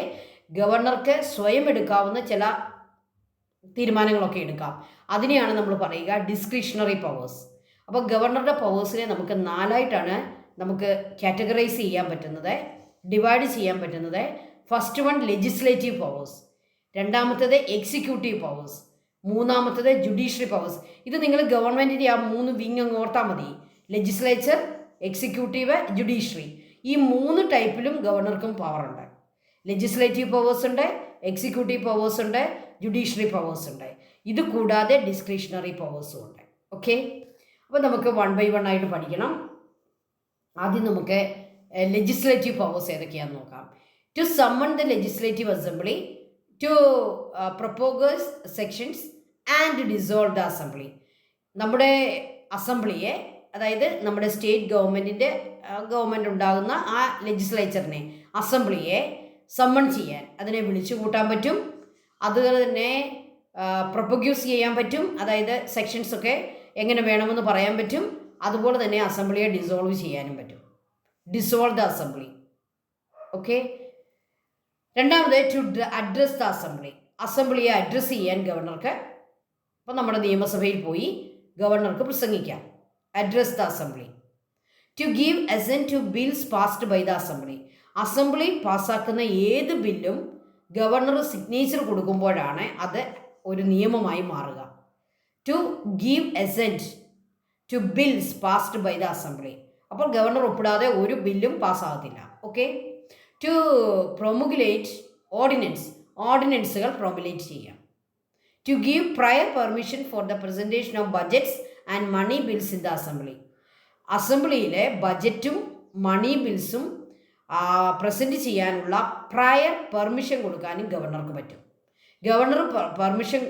ഗവർണർക്ക് സ്വയം എടുക്കാവുന്ന ചില തീരുമാനങ്ങളൊക്കെ എടുക്കാം. അതിനെയാണ് നമ്മൾ പറയുക ഡിസ്ക്രിഷണറി പവേഴ്സ്. അപ്പോൾ ഗവർണറുടെ പവേഴ്സിനെ നമുക്ക് 4ആയിട്ടാണ് നമുക്ക് കാറ്റഗറൈസ് ചെയ്യാൻ പറ്റുന്നത്, ഡിവൈഡ് ചെയ്യാൻ പറ്റുന്നത്. ഫസ്റ്റ് വൺ ലെജിസ്ലേറ്റീവ് പവേഴ്സ്, രണ്ടാമത്തേത് എക്സിക്യൂട്ടീവ് പവേഴ്സ്, മൂന്നാമത്തേത് ജുഡീഷ്യറി പവേഴ്സ്. ഇത് നിങ്ങൾ ഗവൺമെൻറ്റിൻ്റെ ആ 3 വിങ് അങ്ങ് ഓർത്താൽ മതി. Legislature, executive, judiciary. ഈ 3 ടൈപ്പിലും ഗവർണർക്കും പവറുണ്ട്. ലെജിസ്ലേറ്റീവ് പവേഴ്സ് ഉണ്ട്, എക്സിക്യൂട്ടീവ് പവേഴ്സ് ഉണ്ട്, ജുഡീഷ്യറി പവേഴ്സ് ഉണ്ട്. ഇത് കൂടാതെ ഡിസ്ക്രിഷണറി പവേഴ്സും ഉണ്ട്. ഓക്കെ, അപ്പോൾ നമുക്ക് 1 by 1 ആയിട്ട് പഠിക്കണം. ആദ്യം നമുക്ക് ലെജിസ്ലേറ്റീവ് പവേഴ്സ് ഏതൊക്കെയാണെന്ന് നോക്കാം. To summon the legislative assembly, to propose sections and dissolve the assembly. നമ്മുടെ അസംബ്ലിയെ, അതായത് നമ്മുടെ സ്റ്റേറ്റ് ഗവൺമെൻറ് ഉണ്ടാകുന്ന ആ ലെജിസ്ലേച്ചറിനെ, അസംബ്ലിയെ സമ്മൺ ചെയ്യാൻ, അതിനെ വിളിച്ചു കൂട്ടാൻ പറ്റും. അതുപോലെ തന്നെ പ്രൊപ്പഗ്യൂസ് ചെയ്യാൻ പറ്റും, അതായത് സെക്ഷൻസൊക്കെ എങ്ങനെ വേണമെന്ന് പറയാൻ പറ്റും. അതുപോലെ തന്നെ അസംബ്ലിയെ ഡിസോൾവ് ചെയ്യാനും പറ്റും. Dissolve the assembly. ഓക്കെ, രണ്ടാമത് ടു അഡ്രസ് ദ അസംബ്ലി. അസംബ്ലിയെ അഡ്രസ്സ് ചെയ്യാൻ ഗവർണർക്ക്, അപ്പോൾ നമ്മുടെ നിയമസഭയിൽ പോയി ഗവർണർക്ക് പ്രസംഗിക്കാം. Address the assembly. To give assent to bills passed by the assembly. Assembly പാസ്സാക്കുന്ന ഏത് ബില്ലും ഗവർണർ സിഗ്നേച്ചർ കൊടുക്കുമ്പോഴാണ് അത് ഒരു നിയമമായി മാറുക. To give assent to bills passed by the assembly. അപ്പോൾ ഗവർണർ ഒപ്പിടാതെ ഒരു ബില്ലും പാസ്സാകത്തില്ല. ഓക്കെ, ടു പ്രൊമുഗുലേറ്റ് ഓർഡിനൻസുകൾ പ്രൊമുലേറ്റ് ചെയ്യാം. To give prayer permission for the presentation of budgets and money bills in the assembly. അസംബ്ലിയിലെ ബജറ്റും മണി ബിൽസും പ്രസൻറ്റ് ചെയ്യാനുള്ള പ്രയർ പെർമിഷൻ കൊടുക്കാനും ഗവർണർക്ക് പറ്റും. ഗവർണർ പെർമിഷൻ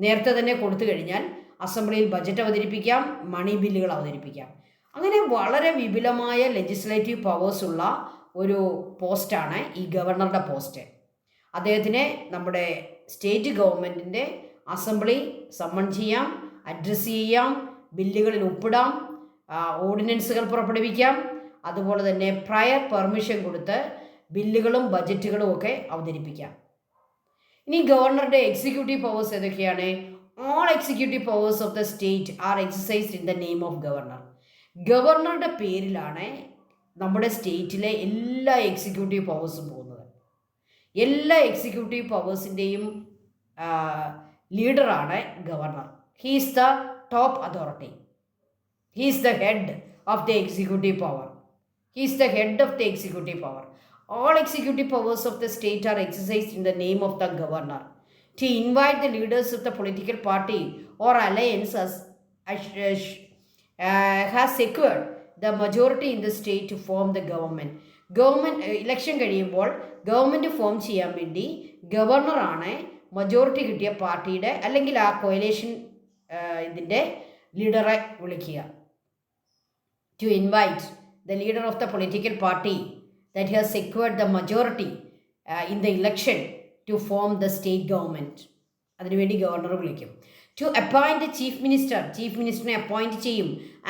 നേരത്തെ തന്നെ കൊടുത്തു കഴിഞ്ഞാൽ അസംബ്ലിയിൽ ബജറ്റ് അവതരിപ്പിക്കാം, മണി ബില്ലുകൾ അവതരിപ്പിക്കാം. അങ്ങനെ വളരെ വിപുലമായ ലെജിസ്ലേറ്റീവ് പവേഴ്സ് ഉള്ള ഒരു പോസ്റ്റാണ് ഈ ഗവർണറുടെ പോസ്റ്റ്. അദ്ദേഹത്തിനെ നമ്മുടെ സ്റ്റേറ്റ് ഗവൺമെൻറ്റിൻ്റെ അസംബ്ലി സമ്മൺ ചെയ്യാം, അഡ്രസ്സ് ചെയ്യാം, ബില്ലുകളിൽ ഒപ്പിടാം, ഓർഡിനൻസുകൾ പുറപ്പെടുവിക്കാം. അതുപോലെ തന്നെ പ്രയർ പെർമിഷൻ കൊടുത്ത് ബില്ലുകളും ബജറ്റുകളും ഒക്കെ അവതരിപ്പിക്കാം. ഇനി ഗവർണറുടെ എക്സിക്യൂട്ടീവ് പവേഴ്സ് ഏതൊക്കെയാണ്? All executive powers of the state are exercised in the name of governor. ഗവർണറുടെ പേരിലാണ് നമ്മുടെ സ്റ്റേറ്റിലെ എല്ലാ എക്സിക്യൂട്ടീവ് പവേഴ്സും പോകുന്നത്. എല്ലാ എക്സിക്യൂട്ടീവ് പവേഴ്സിൻ്റെയും ലീഡറാണ് governor. He is the top authority. He is the head of the executive power. He is the head of the executive power. All executive powers of the state are exercised in the name of the governor. To invite the leaders of the political party or alliance as has secured the majority in the state to form the government. Government election കഴിയുമ്പോൾ government form ചെയ്യാൻ വേണ്ടി ഗവർണറാണ് majority കിട്ടിയ പാർട്ടിയുടെ അല്ലെങ്കിൽ ആ coalition ഇതിൻ്റെ ലീഡറെ വിളിക്കുക. To invite the leader of the political party that has secured the majority in the election to form the state government. അതിനുവേണ്ടി ഗവർണർ വിളിക്കും. To appoint chief minister, chief മിനിസ്റ്ററിനെ അപ്പോയിൻറ്റ് ചെയ്യും.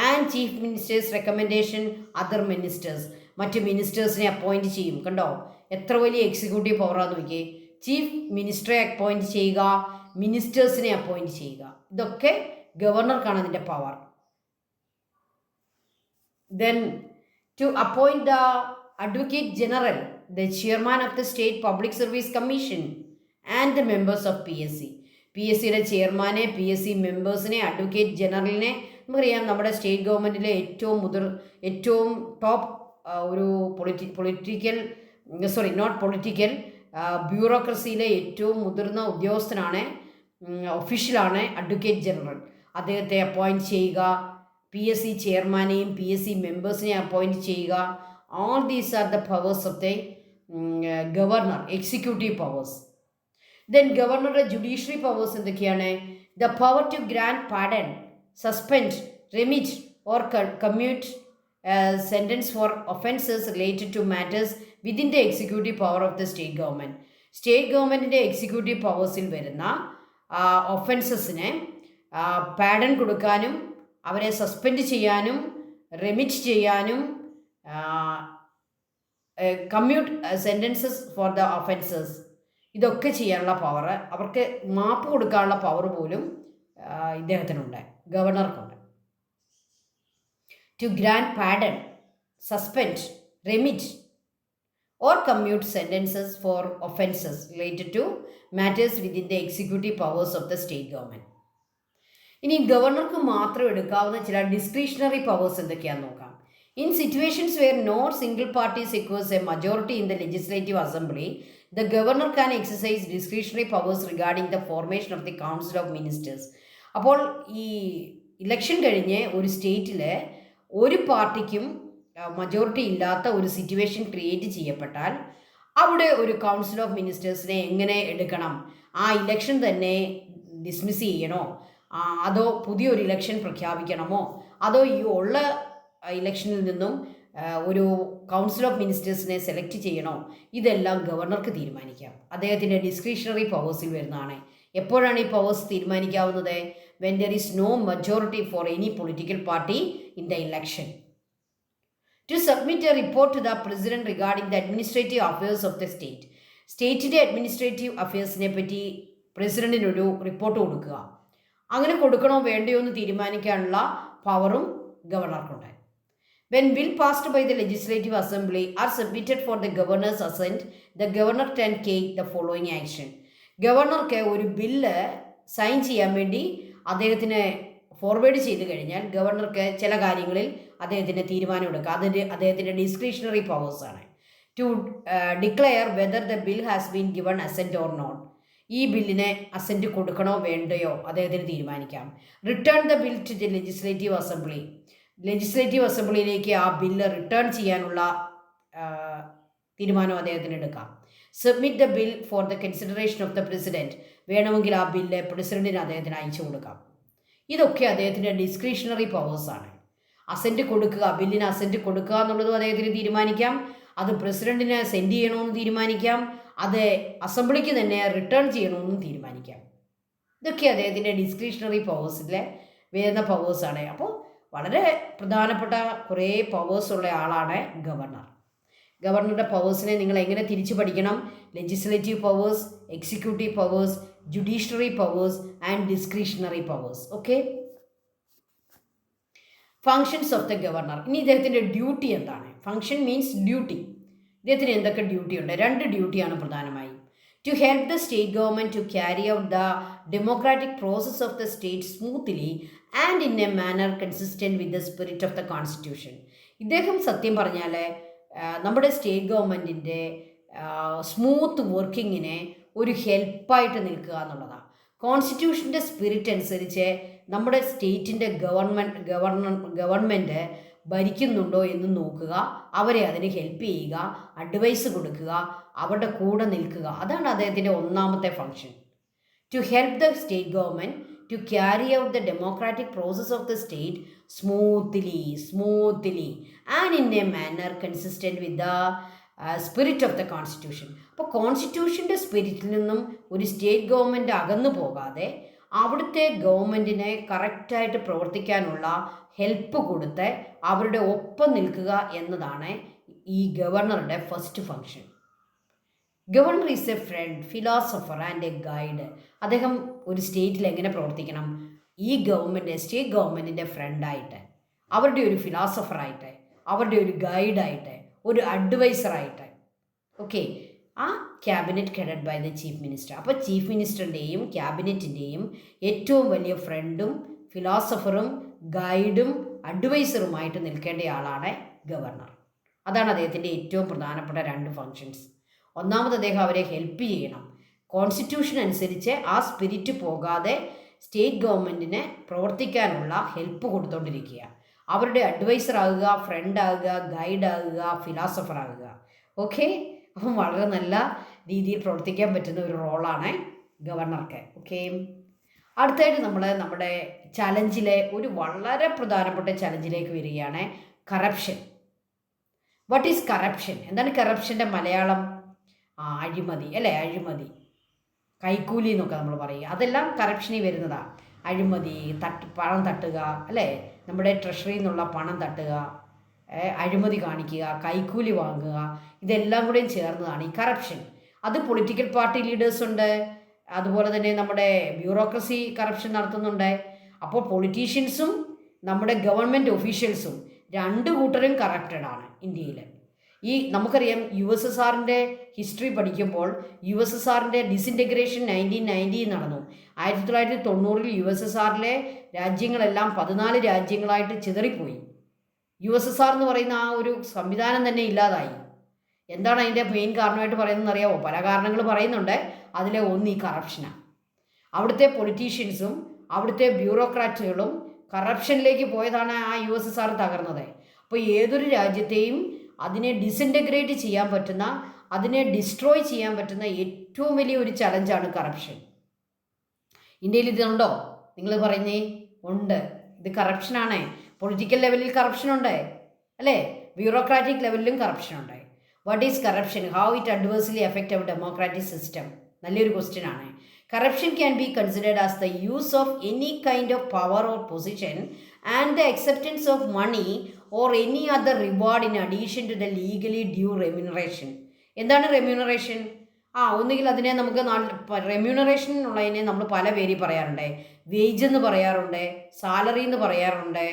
And chief ministers recommendation other ministers, മറ്റ് മിനിസ്റ്റേഴ്സിനെ appoint ചെയ്യും. കണ്ടോ എത്ര വലിയ എക്സിക്യൂട്ടീവ് പവറാന്ന് നോക്കിയേ. ചീഫ് മിനിസ്റ്ററെ അപ്പോയിൻറ്റ് ചെയ്യുക, മിനിസ്റ്റേഴ്സിനെ അപ്പോയിൻറ്റ് ചെയ്യുക, ഇതൊക്കെ ഗവർണർക്കാണ് അതിൻ്റെ power. Then to appoint the Advocate General, the chairman of the State Public Service Commission and the members of PSC. PSCയുടെ ചെയർമാനെ, PSC മെമ്പേഴ്സിനെ, അഡ്വക്കേറ്റ് ജനറലിനെ, നമുക്കറിയാം നമ്മുടെ സ്റ്റേറ്റ് ഗവൺമെൻറ്റിലെ ഏറ്റവും ടോപ്പ് ഒരു ബ്യൂറോക്രസിയിലെ ഏറ്റവും മുതിർന്ന ഉദ്യോഗസ്ഥനാണ്, ഒഫീഷ്യലാണ് അഡ്വക്കേറ്റ് ജനറൽ. അദ്ദേഹത്തെ അപ്പോയിൻറ്റ് ചെയ്യുക, PSC ചെയർമാനെയും PSC മെമ്പേഴ്സിനെ അപ്പോയിൻറ്റ് ചെയ്യുക. All these are the powers of the governor, executive powers. Then ഗവർണറുടെ ജുഡീഷ്യറി പവേഴ്സ് എന്തൊക്കെയാണ്? The power to grant pardon, suspend, remit or commute sentence for offences related to matters within the executive power of the state government. State ഗവൺമെൻറ്റിൻ്റെ executive പവേഴ്സിൽ വരുന്ന ഒഫൻസസിന് pardon കൊടുക്കാനും അവരെ suspend ചെയ്യാനും remit ചെയ്യാനും commute sentences for the offences, ഇതൊക്കെ ചെയ്യാനുള്ള പവർ, അവർക്ക് മാപ്പ് കൊടുക്കാനുള്ള പവർ പോലും ഇദ്ദേഹത്തിനുണ്ട്, ഗവർണർക്കുണ്ട്. To grant pardon, suspend, remit or commute sentences for offences related to matters within the executive powers of the state government. ഇനി ഗവർണർക്ക് മാത്രം എടുക്കാവുന്ന ചില ഡിസ്ക്രിഷണറി പവേഴ്സ് എന്തൊക്കെയാണെന്ന് നോക്കാം. In situations where no single party secures a majority in the legislative assembly, the governor can exercise discretionary powers regarding the formation of the council of ministers. അപ്പോൾ ഈ election കഴിഞ്ഞ് ഒരു സ്റ്റേറ്റിൽ ഒരു പാർട്ടിക്കും മജോറിറ്റി ഇല്ലാത്ത ഒരു സിറ്റുവേഷൻ ക്രിയേറ്റ് ചെയ്യപ്പെട്ടാൽ അവിടെ ഒരു കൗൺസിൽ ഓഫ് മിനിസ്റ്റേഴ്സിനെ എങ്ങനെ എടുക്കണം, ആ ഇലക്ഷൻ തന്നെ ഡിസ്മിസ് ചെയ്യണോ, അതോ പുതിയൊരു ഇലക്ഷൻ പ്രഖ്യാപിക്കണമോ, അതോ ഈ ഉള്ള ഇലക്ഷനിൽ നിന്നും ഒരു കൗൺസിൽ ഓഫ് മിനിസ്റ്റേഴ്സിനെ സെലക്ട് ചെയ്യണോ, ഇതെല്ലാം ഗവർണർക്ക് തീരുമാനിക്കാം. അദ്ദേഹത്തിൻ്റെ ഡിസ്ക്രിഷണറി പവേഴ്സിൽ വരുന്നതാണ്. എപ്പോഴാണ് ഈ പവേഴ്സ് തീരുമാനിക്കാവുന്നത്? When there is no majority for any political party in the election. To submit a report to the president regarding the administrative affairs of the state. സ്റ്റേറ്റിൻ്റെ അഡ്മിനിസ്ട്രേറ്റീവ് അഫയേഴ്സിനെ പറ്റി പ്രസിഡന്റിനൊരു റിപ്പോർട്ട് കൊടുക്കുക. അങ്ങനെ കൊടുക്കണോ വേണ്ടയോ എന്ന് തീരുമാനിക്കാനുള്ള പവറും ഗവർണർക്കുണ്ട്. When bill passed by the legislative assembly are submitted for the governor's assent, the governor can take the following action. ഗവർണർക്ക് ഒരു ബില്ല് സൈൻ ചെയ്യാൻ വേണ്ടി അദ്ദേഹത്തിന് ഫോർവേഡ് ചെയ്ത് കഴിഞ്ഞാൽ ഗവർണർക്ക് ചില കാര്യങ്ങളിൽ അദ്ദേഹത്തിൻ്റെ തീരുമാനം എടുക്കുക. അതിൻ്റെ അദ്ദേഹത്തിൻ്റെ ഡിസ്ക്രിഷണറി പവേഴ്സാണ്. To declare whether the bill has been given assent or not, ഈ ബില്ലിനെ അസെൻറ്റ് കൊടുക്കണോ വേണ്ടയോ അദ്ദേഹത്തിന് തീരുമാനിക്കാം. Return the bill to the legislative assembly, legislative അസംബ്ലിയിലേക്ക് ആ ബില്ല് റിട്ടേൺ ചെയ്യാനുള്ള തീരുമാനം അദ്ദേഹത്തിന് എടുക്കാം. Submit the bill for the consideration of the president, വേണമെങ്കിൽ ആ ബില്ല് പ്രസിഡന്റിന് അദ്ദേഹത്തിന് അയച്ചു കൊടുക്കാം. ഇതൊക്കെ അദ്ദേഹത്തിൻ്റെ ഡിസ്ക്രിഷണറി പവേഴ്സാണ്. അസെൻറ്റ് കൊടുക്കുക, ബില്ലിന് അസെൻറ്റ് കൊടുക്കുക എന്നുള്ളതും അദ്ദേഹത്തിന് തീരുമാനിക്കാം. അത് പ്രസിഡന്റിന് സെൻഡ് ചെയ്യണമെന്ന് തീരുമാനിക്കാം. അത് അസംബ്ലിക്ക് തന്നെ റിട്ടേൺ ചെയ്യണമെന്നും തീരുമാനിക്കാം. ഇതൊക്കെ അദ്ദേഹത്തിൻ്റെ ഡിസ്ക്രിഷണറി പവേഴ്സിലെ വരുന്ന പവേഴ്സാണ്. അപ്പോൾ വളരെ പ്രധാനപ്പെട്ട കുറേ പവേഴ്സുള്ള ആളാണ് ഗവർണർ. ഗവർണറുടെ പവേഴ്സിനെ നിങ്ങൾ എങ്ങനെ തിരിച്ചു പഠിക്കണം? Legislative powers, executive powers, judiciary powers and discretionary powers. Okay, functions of the governor. ഇനി ഇദ്ദേഹത്തിൻ്റെ ഡ്യൂട്ടി എന്താണ്? Function means duty. ഇദ്ദേഹത്തിന് എന്തൊക്കെ ഡ്യൂട്ടി ഉണ്ട്? 2 ഡ്യൂട്ടിയാണ് പ്രധാനമായും. To help the state government to carry out the democratic process of the state smoothly and in a manner consistent with the spirit of the constitution. ഇദ്ദേഹം സത്യം പറഞ്ഞാൽ നമ്മുടെ സ്റ്റേറ്റ് ഗവൺമെൻറ്റിൻ്റെ സ്മൂത്ത് വർക്കിങ്ങിനെ ഒരു ഹെൽപ്പായിട്ട് നിൽക്കുക എന്നുള്ളതാണ്. കോൺസ്റ്റിറ്റ്യൂഷൻ്റെ സ്പിരിറ്റ് അനുസരിച്ച് നമ്മുടെ സ്റ്റേറ്റിൻ്റെ ഗവൺമെൻറ് ഭരിക്കുന്നുണ്ടോ എന്ന് നോക്കുക, അവരെ അതിന് ഹെൽപ്പ് ചെയ്യുക, അഡ്വൈസ് കൊടുക്കുക, അവരുടെ കൂടെ നിൽക്കുക. അതാണ് അദ്ദേഹത്തിൻ്റെ ഒന്നാമത്തെ function. To help the state government to carry out the democratic process of the state smoothly and in a manner consistent with the spirit of the constitution. അപ്പോൾ കോൺസ്റ്റിറ്റ്യൂഷൻ്റെ സ്പിരിറ്റിൽ നിന്നും ഒരു സ്റ്റേറ്റ് ഗവൺമെൻറ് അകന്നു പോകാതെ അവിടുത്തെ ഗവൺമെൻറ്റിനെ കറക്റ്റായിട്ട് പ്രവർത്തിക്കാനുള്ള ഹെൽപ്പ് കൊടുത്ത് അവരുടെ ഒപ്പം നിൽക്കുക എന്നതാണ് ഈ ഗവർണറുടെ first function. Governor is a friend, philosopher and A guide. അദ്ദേഹം ഒരു സ്റ്റേറ്റിൽ എങ്ങനെ പ്രവർത്തിക്കണം? ഈ സ്റ്റേറ്റ് ഗവൺമെൻറ്റിൻ്റെ ഫ്രണ്ടായിട്ട്, അവരുടെ ഒരു ഫിലോസഫറായിട്ട്, അവരുടെ ഒരു ഗൈഡായിട്ട്, ഒരു അഡ്വൈസറായിട്ട്. ഓക്കെ, ആ cabinet headed by the chief minister. അപ്പോൾ ചീഫ് മിനിസ്റ്ററിൻ്റെയും ക്യാബിനറ്റിൻ്റെയും ഏറ്റവും വലിയ ഫ്രണ്ടും ഫിലോസഫറും ഗൈഡും അഡ്വൈസറുമായിട്ട് നിൽക്കേണ്ടയാളാണ് ഗവർണർ. അതാണ് അദ്ദേഹത്തിൻ്റെ ഏറ്റവും പ്രധാനപ്പെട്ട 2 ഫങ്ഷൻസ്. ഒന്നാമത് അദ്ദേഹം അവരെ ഹെൽപ്പ് ചെയ്യണം. കോൺസ്റ്റിറ്റ്യൂഷൻ അനുസരിച്ച് ആ സ്പിരിറ്റ് പോകാതെ സ്റ്റേറ്റ് ഗവൺമെൻറ്റിനെ പ്രവർത്തിക്കാനുള്ള ഹെൽപ്പ് കൊടുത്തുകൊണ്ടിരിക്കുക. അവരുടെ അഡ്വൈസർ ആകുക, ഫ്രണ്ട് ആകുക, ഗൈഡ് ആകുക, ഫിലോസഫർ ആകുക. ഓക്കെ, അപ്പം വളരെ നല്ല രീതിയിൽ പ്രവർത്തിക്കാൻ പറ്റുന്ന ഒരു റോളാണ് ഗവർണർക്ക്. ഓക്കെ, അടുത്തായിട്ട് നമ്മൾ നമ്മുടെ ചലഞ്ചിലെ ഒരു വളരെ പ്രധാനപ്പെട്ട ചലഞ്ചിലേക്ക് വരികയാണ്, കറപ്ഷൻ. What is corruption? എന്താണ് കറപ്ഷൻ്റെ മലയാളം? അഴിമതി അല്ലേ? അഴിമതി, കൈക്കൂലി എന്നൊക്കെ നമ്മൾ പറയുക, അതെല്ലാം കറപ്ഷനിൽ വരുന്നതാണ്. അഴിമതി, പണം തട്ടുക അല്ലേ, നമ്മുടെ ട്രഷറിയിൽ നിന്നുള്ള പണം തട്ടുക, അഴിമതി കാണിക്കുക, കൈക്കൂലി വാങ്ങുക, ഇതെല്ലാം കൂടെയും ചേർന്നതാണ് ഈ കറപ്ഷൻ. അത് പൊളിറ്റിക്കൽ പാർട്ടി ലീഡേഴ്സ് ഉണ്ട്, അതുപോലെ തന്നെ നമ്മുടെ ബ്യൂറോക്രസി കറപ്ഷൻ നടത്തുന്നുണ്ട്. അപ്പോൾ പൊളിറ്റീഷ്യൻസും നമ്മുടെ ഗവൺമെൻറ് ഒഫീഷ്യൽസും 2 കൂട്ടരും കറപ്റ്റഡ് ആണ് ഇന്ത്യയിൽ. നമുക്കറിയാം USSRൻ്റെ ഹിസ്റ്ററി പഠിക്കുമ്പോൾ USSRൻ്റെ ഡിസിൻറ്റഗ്രേഷൻ 1990 നടന്നു. 1990 USSRലെ രാജ്യങ്ങളെല്ലാം 14 രാജ്യങ്ങളായിട്ട് ചിതറിപ്പോയി. USSR എന്ന് പറയുന്ന ആ ഒരു സംവിധാനം തന്നെ ഇല്ലാതായി. എന്താണ് അതിൻ്റെ മെയിൻ കാരണമായിട്ട് പറയുന്നതെന്ന് അറിയാമോ? പല കാരണങ്ങൾ പറയുന്നുണ്ട്. അതിലെ ഒന്ന് ഈ കറപ്ഷനാണ്. അവിടുത്തെ പൊളിറ്റീഷ്യൻസും അവിടുത്തെ ബ്യൂറോക്രാറ്റുകളും കറപ്ഷനിലേക്ക് പോയതാണ് ആ USSR തകർന്നത്. അപ്പോൾ ഏതൊരു രാജ്യത്തെയും അതിനെ ഡിസിൻറ്റഗ്രേറ്റ് ചെയ്യാൻ പറ്റുന്ന, അതിനെ ഡിസ്ട്രോയ് ചെയ്യാൻ പറ്റുന്ന ഏറ്റവും വലിയ ഒരു ചലഞ്ചാണ് കറപ്ഷൻ. ഇന്ത്യയിൽ ഇതുണ്ടോ? നിങ്ങൾ പറയുന്നേ ഉണ്ട്. ഇത് കറപ്ഷനാണ്. പൊളിറ്റിക്കൽ ലെവലിൽ കറപ്ഷനുണ്ട് അല്ലേ? ബ്യൂറോക്രാറ്റിക് ലെവലിലും കറപ്ഷനുണ്ട്. What is corruption? How it adversely effect our democratic system? നല്ലൊരു ക്വസ്റ്റ്യൻ ആണ്. Corruption can be considered as the use of any kind of power or position and the acceptance of money or any other reward in addition to the legally due remuneration. എന്താണ് remuneration? ഒന്നുകിൽ അതിനെ നമുക്ക് remuneration എന്നുള്ളതിനെ നമ്മൾ പല പേരിൽ പറയാറുണ്ട്. Wage എന്ന് പറയാറുണ്ട്, സാലറി എന്ന് പറയാറുണ്ട്,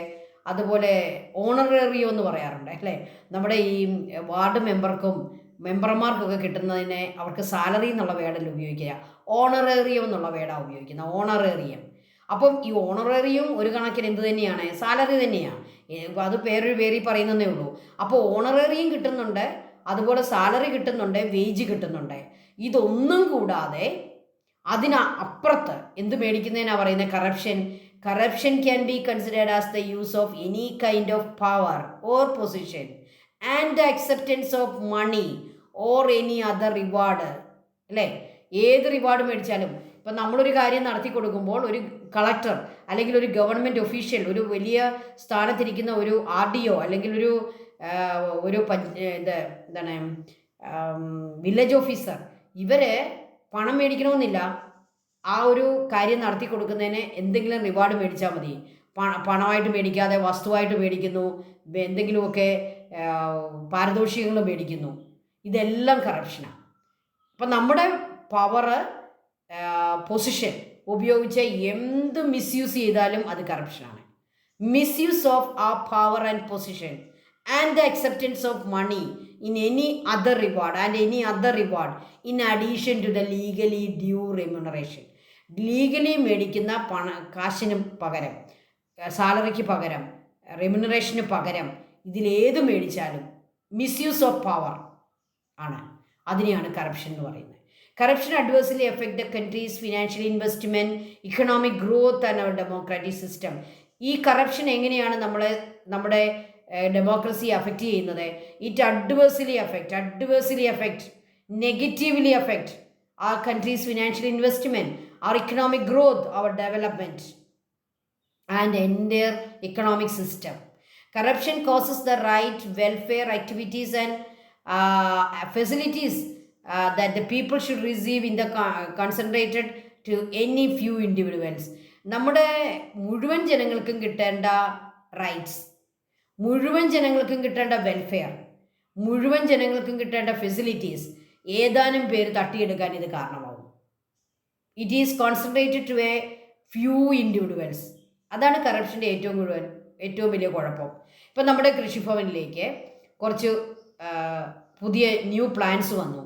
അതുപോലെ ഓണറേറിയോ എന്ന് പറയാറുണ്ട് അല്ലേ? നമ്മുടെ ഈ വാർഡ് മെമ്പർമാർക്കൊക്കെ കിട്ടുന്നതിനെ അവർക്ക് സാലറി എന്നുള്ള വേർഡല്ല ഉപയോഗിക്കുക, ഓണറേറിയം എന്നുള്ള വേർഡാണ് ഉപയോഗിക്കുന്നത്. ഓണറേറിയം. അപ്പം ഈ ഓണറേറിയം ഒരു കണക്കിന് എന്ത് തന്നെയാണ്? സാലറി തന്നെയാണ്. അത് പേരിൽ പറയുന്നതേ ഉള്ളൂ. അപ്പോൾ ഓണറേറിയം കിട്ടുന്നുണ്ട്, അതുപോലെ സാലറി കിട്ടുന്നുണ്ട്, വേജ് കിട്ടുന്നുണ്ട്. ഇതൊന്നും കൂടാതെ അതിനപ്പുറത്ത് എന്ത് മേടിക്കുന്നതിനാണ് പറയുന്നത്? Corruption. Corruption can be considered as the use of any kind of power or position and the acceptance of money or any other reward അല്ലേ? ഏത് റിവാർഡ് മേടിച്ചാലും, ഇപ്പം നമ്മളൊരു കാര്യം നടത്തി കൊടുക്കുമ്പോൾ ഒരു കളക്ടർ അല്ലെങ്കിൽ ഒരു ഗവൺമെൻറ് ഒഫീഷ്യൽ, ഒരു വലിയ സ്ഥാനത്തിരിക്കുന്ന ഒരു RDO അല്ലെങ്കിൽ ഒരു എന്താണ് വില്ലേജ് ഓഫീസർ, ഇവർ പണം മേടിക്കണമെന്നില്ല. ആ ഒരു കാര്യം നടത്തി കൊടുക്കുന്നതിന് എന്തെങ്കിലും റിവാർഡ് മേടിച്ചാൽ മതി. പണമായിട്ട് മേടിക്കാതെ വസ്തുവായിട്ട് മേടിക്കുന്നു, എന്തെങ്കിലുമൊക്കെ പാരിതോഷികങ്ങൾ മേടിക്കുന്നു. ഇതെല്ലാം കറപ്ഷനാണ്. അപ്പം നമ്മുടെ പവർ, പൊസിഷൻ ഉപയോഗിച്ച് എന്ത് മിസ്യൂസ് ചെയ്താലും അത് കറപ്ഷനാണ്. Misuse of a power and position and the acceptance of money in any other reward in addition to the legally due remuneration. Legally മേടിക്കുന്ന കാശിന് പകരം, സാലറിക്ക് പകരം, റെമ്യൂണറേഷന് പകരം ഇതിലേത് മേടിച്ചാലും മിസ്യൂസ് ഓഫ് പവർ ആണ്. അതിനെയാണ് കറപ്ഷൻ എന്ന് പറയുന്നത്. Corruption adversely affect the country's financial investment, economic growth and our democratic system. ഈ കറപ്ഷൻ എങ്ങനെയാണ് നമ്മുടെ ഡെമോക്രസി അഫക്റ്റ് ചെയ്യുന്നത്? It adversely affect negatively affect our country's financial investment, our economic growth, our development, and entire economic system. Corruption causes the right welfare activities and facilities that the people should receive in the concentrated to any few individuals. നമ്മുടെ മുഴുവൻ ജനങ്ങൾക്കും കിട്ടേണ്ട rights, മുഴുവൻ ജനങ്ങൾക്കും കിട്ടേണ്ട welfare, മുഴുവൻ ജനങ്ങൾക്കും കിട്ടേണ്ട ഫെസിലിറ്റീസ് ഏതാനും പേര് തട്ടിയെടുക്കാൻ ഇത് കാരണമാകും. It is concentrated to a few individuals. അതാണ് കറപ്ഷൻ്റെ ഏറ്റവും വലിയ കുഴപ്പം. ഇപ്പം നമ്മുടെ കൃഷിഭവനിലേക്ക് കുറച്ച് പുതിയ ന്യൂ പ്ലാൻസ് വന്നു.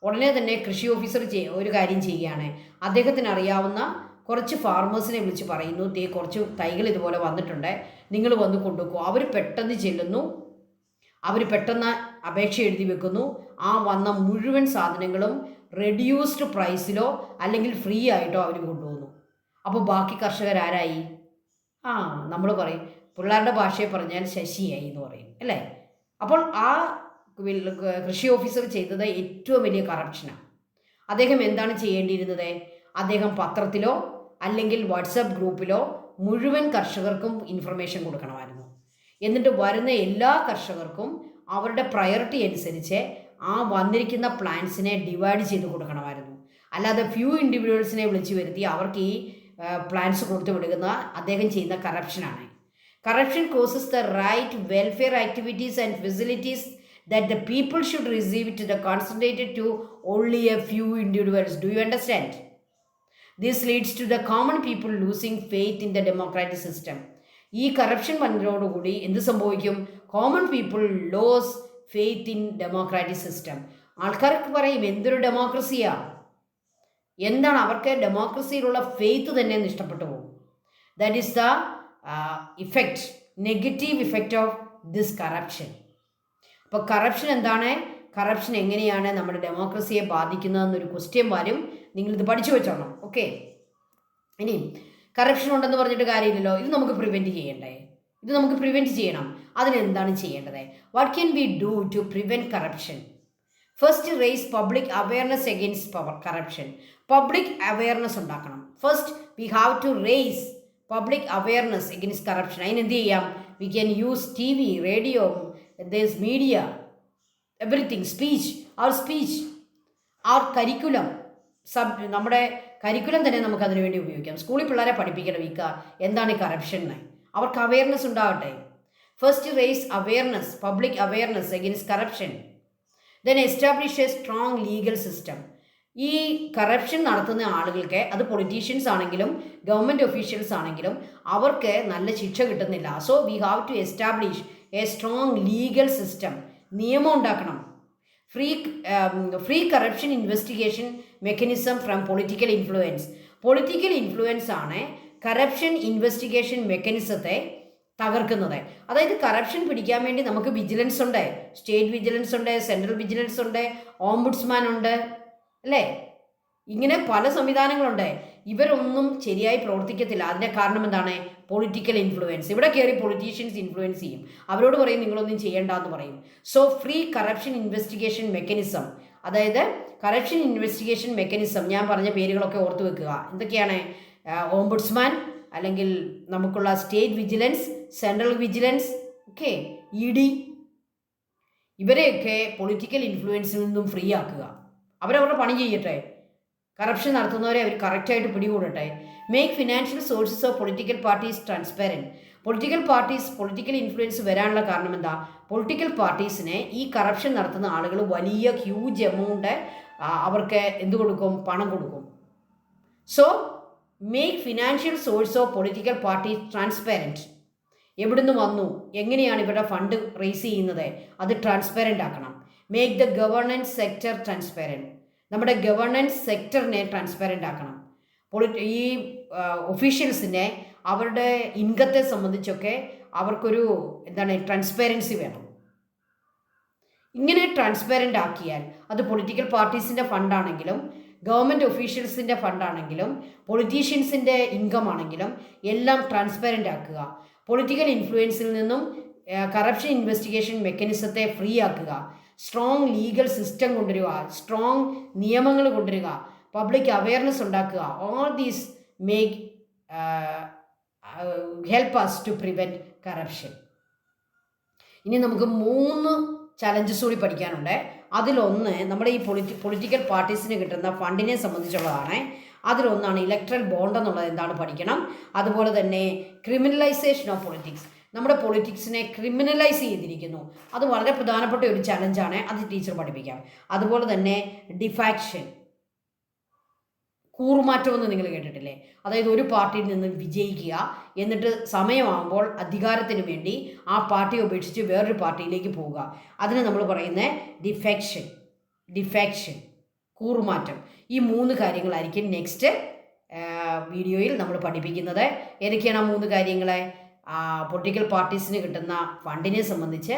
ഉടനെ തന്നെ കൃഷി ഓഫീസർ ഒരു കാര്യം ചെയ്യുകയാണ്. അദ്ദേഹത്തിന് അറിയാവുന്ന കുറച്ച് ഫാർമേഴ്സിനെ വിളിച്ച് പറയുന്നു, കുറച്ച് തൈകൾ ഇതുപോലെ വന്നിട്ടുണ്ട്, നിങ്ങൾ വന്ന് കൊണ്ടുപോകും. അവർ പെട്ടെന്ന് ചെല്ലുന്നു, അവർ പെട്ടെന്ന് അപേക്ഷ എഴുതി വെക്കുന്നു. ആ വന്ന മുഴുവൻ സാധനങ്ങളും റെഡ്യൂസ്ഡ് പ്രൈസിലോ അല്ലെങ്കിൽ ഫ്രീ ആയിട്ടോ അവർ കൊണ്ടുപോകുന്നു. അപ്പോൾ ബാക്കി കർഷകരാരായി? നമ്മൾ പറയും, പിള്ളേരുടെ ഭാഷയെ പറഞ്ഞാൽ ശശിയായി എന്ന് പറയും, അല്ലേ? അപ്പോൾ ആ കൃഷി ഓഫീസർ ചെയ്തത് ഏറ്റവും വലിയ കറപ്ഷനാണ്. അദ്ദേഹം എന്താണ് ചെയ്യേണ്ടിയിരുന്നത്? അദ്ദേഹം പത്രത്തിലോ അല്ലെങ്കിൽ വാട്സപ്പ് ഗ്രൂപ്പിലോ മുഴുവൻ കർഷകർക്കും ഇൻഫർമേഷൻ കൊടുക്കണമായിരുന്നു. എന്നിട്ട് വരുന്ന എല്ലാ കർഷകർക്കും അവരുടെ പ്രയോറിറ്റി അനുസരിച്ച് ആ വന്നിരിക്കുന്ന പ്ലാൻസിനെ ഡിവൈഡ് ചെയ്ത് കൊടുക്കണമായിരുന്നു. അല്ലാതെ ഫ്യൂ ഇൻഡിവിജ്വൽസിനെ വിളിച്ചു വരുത്തി അവർക്ക് ഈ പ്ലാൻസ് കൊടുത്തു വിടുന്ന അദ്ദേഹം ചെയ്യുന്ന കറപ്ഷനാണ്. Corruption causes the right welfare activities and facilities that the people should receive to the concentrated to only a few individuals. Do you understand? This leads to the common people losing faith in the democratic system. ഈ corruption വന്നതോടുകൂടി എന്ത് സംഭവിക്കും? Common people lose faith in democratic system. ആൾക്കാർക്ക് പറയും, എന്തൊരു ഡെമോക്രസിയാ, എന്താണ്, അവർക്ക് ഡെമോക്രസിയിലുള്ള faith തന്നെ നഷ്ടപ്പെട്ടു പോകും. That is the effect, negative effect of this corruption. അപ്പോൾ കറപ്ഷൻ എന്താണ്, കറപ്ഷൻ എങ്ങനെയാണ് നമ്മുടെ ഡെമോക്രസിയെ ബാധിക്കുന്നതെന്നൊരു ക്വസ്റ്റ്യൻ വരും. നിങ്ങളിത് പഠിച്ചു വെച്ചോണം. ഓക്കെ, ഇനി കറപ്ഷൻ ഉണ്ടെന്ന് പറഞ്ഞിട്ട് കാര്യമില്ലല്ലോ, ഇത് നമുക്ക് പ്രിവെൻറ്റ് ചെയ്യണം. അതിനെന്താണ് ചെയ്യേണ്ടത്? What can we do to prevent corruption? First, raise public awareness against corruption. Public awareness ഉണ്ടാക്കണം. First we have to raise public awareness against corruption. അതിനെന്ത് ചെയ്യാം? We can use TV, radio, there's media, everything, speech, our curriculum, നമ്മുടെ curriculum തന്നെ നമുക്ക് അതിനു വേണ്ടി ഉപയോഗിക്കാം. സ്കൂളിൽ പിള്ളേരെ പഠിപ്പിക്കണം എന്താണ് ഈ കറപ്ഷൻ എന്ന്. അവർക്ക് അവയർനെസ് ഉണ്ടാകട്ടെ. First raise awareness, public awareness against corruption. Then establish a strong legal system. ഈ കറപ്ഷൻ നടത്തുന്ന ആളുകൾക്ക്, അത് പൊളിറ്റീഷ്യൻസ് ആണെങ്കിലും ഗവൺമെൻറ് ഒഫീഷ്യൽസ് ആണെങ്കിലും, അവർക്ക് നല്ല ശിക്ഷ കിട്ടുന്നില്ല. So we have to establish a strong legal system. നിയമം ഉണ്ടാക്കണം. Free corruption investigation mechanism from political influence. Political influence ആണ് കറപ്ഷൻ ഇൻവെസ്റ്റിഗേഷൻ മെക്കാനിസത്തെ തകർക്കുന്നത്. അതായത് കറപ്ഷൻ പിടിക്കാൻ വേണ്ടി നമുക്ക് വിജിലൻസ് ഉണ്ട്, സ്റ്റേറ്റ് വിജിലൻസ് ഉണ്ട്, സെൻട്രൽ വിജിലൻസ് ഉണ്ട്, ഓംബുഡ്സ്മാൻ ഉണ്ട്, അല്ലേ? ഇങ്ങനെ പല സംവിധാനങ്ങളുണ്ട്. ഇവരൊന്നും ശരിയായി പ്രവർത്തിക്കത്തില്ല. അതിൻ്റെ കാരണം എന്താണ്? Political influence. ഇവിടെ കയറി പൊളിറ്റീഷ്യൻസ് ഇൻഫ്ലുവൻസ് ചെയ്യും. അവരോട് പറയും നിങ്ങളൊന്നും ചെയ്യേണ്ട എന്ന് പറയും. So free corruption investigation mechanism, അതായത് കറപ്ഷൻ ഇൻവെസ്റ്റിഗേഷൻ മെക്കാനിസം, ഞാൻ പറഞ്ഞ പേരുകളൊക്കെ ഓർത്ത് വെക്കുക. എന്തൊക്കെയാണ്? ഓംബുഡ്സ്മാൻ, അല്ലെങ്കിൽ നമുക്കുള്ള state vigilance, central vigilance, okay, ED, ഇവരെയൊക്കെ പൊളിറ്റിക്കൽ ഇൻഫ്ലുവൻസിൽ നിന്നും ഫ്രീ ആക്കുക. അവരവരുടെ പണി ചെയ്യട്ടെ. കറപ്ഷൻ നടത്തുന്നവരെ അവർ കറക്റ്റായിട്ട് പിടികൂടട്ടെ. Make financial sources of political parties transparent. Political influence വരാനുള്ള കാരണം എന്താ? പൊളിറ്റിക്കൽ പാർട്ടീസിനെ ഈ കറപ്ഷൻ നടത്തുന്ന ആളുകൾ വലിയ ഹ്യൂജ് എമൗണ്ട് അവർക്ക് എന്ത് കൊടുക്കും? പണം കൊടുക്കും. So make financial source of political parties transparent. എവിടുന്ന് വന്നു, എങ്ങനെയാണ് ഇവരുടെ ഫണ്ട് റേസ് ചെയ്യുന്നത്, അത് ട്രാൻസ്പെറൻ്റ് ആക്കണം. Make the governance sector transparent. നമ്മുടെ ഗവർണൻസ് സെക്ടറിനെ ട്രാൻസ്പെറൻ്റ് ആക്കണം. ഈ ഒഫീഷ്യൽസിനെ അവരുടെ ഇൻകത്തെ സംബന്ധിച്ചൊക്കെ അവർക്കൊരു ട്രാൻസ്പെറൻസി വേണം. ഇങ്ങനെ ട്രാൻസ്പെറൻ്റ് ആക്കിയാൽ അത് പൊളിറ്റിക്കൽ പാർട്ടീസിൻ്റെ ഫണ്ടാണെങ്കിലും ഗവൺമെൻറ് ഒഫീഷ്യൽസിൻ്റെ ഫണ്ടാണെങ്കിലും പൊളിറ്റീഷ്യൻസിൻ്റെ ഇൻകം ആണെങ്കിലും എല്ലാം ട്രാൻസ്പെറൻ്റ് ആക്കുക. പൊളിറ്റിക്കൽ ഇൻഫ്ലുവൻസിൽ നിന്നും കറപ്ഷൻ ഇൻവെസ്റ്റിഗേഷൻ മെക്കാനിസത്തെ ഫ്രീ ആക്കുക. സ്ട്രോങ് ലീഗൽ സിസ്റ്റം കൊണ്ടുവരിക, സ്ട്രോങ് നിയമങ്ങൾ കൊണ്ടുവരിക, പബ്ലിക് അവയർനെസ് ഉണ്ടാക്കുക. All these make help us to prevent corruption. ഇനി നമുക്ക് 3 ചലഞ്ചസ് കൂടി പഠിക്കാനുണ്ട്. അതിലൊന്ന് നമ്മുടെ ഈ പൊളിറ്റിക്കൽ പാർട്ടീസിന് കിട്ടുന്ന ഫണ്ടിനെ സംബന്ധിച്ചുള്ളതാണ്. അതിലൊന്നാണ് ഇലക്ട്രൽ ബോണ്ട് എന്നുള്ളത് എന്താണ് പഠിക്കണം. അതുപോലെ തന്നെ ക്രിമിനലൈസേഷൻ ഓഫ് പൊളിറ്റിക്സ്, നമ്മുടെ പൊളിറ്റിക്സിനെ ക്രിമിനലൈസ് ചെയ്തിരിക്കുന്നു. അത് വളരെ പ്രധാനപ്പെട്ട ഒരു ചലഞ്ചാണ്, അത് ടീച്ചർ പഠിപ്പിക്കാം. അതുപോലെ തന്നെ ഡിഫാക്ഷൻ, കൂറുമാറ്റം എന്ന് നിങ്ങൾ കേട്ടിട്ടില്ലേ? അതായത് ഒരു പാർട്ടിയിൽ നിന്ന് വിജയിക്കുക, എന്നിട്ട് സമയമാകുമ്പോൾ അധികാരത്തിന് വേണ്ടി ആ പാർട്ടി ഉപേക്ഷിച്ച് വേറൊരു പാർട്ടിയിലേക്ക് പോവുക. അതിന് നമ്മൾ പറയുന്നത് ഡിഫാക്ഷൻ, കൂറുമാറ്റം. ഈ 3 കാര്യങ്ങളായിരിക്കും നെക്സ്റ്റ് വീഡിയോയിൽ നമ്മൾ പഠിപ്പിക്കുന്നത്. ഏതൊക്കെയാണ് ആ 3 കാര്യങ്ങൾ? പൊളിറ്റിക്കൽ പാർട്ടീസിന് കിട്ടുന്ന ഫണ്ടിനെ സംബന്ധിച്ച്,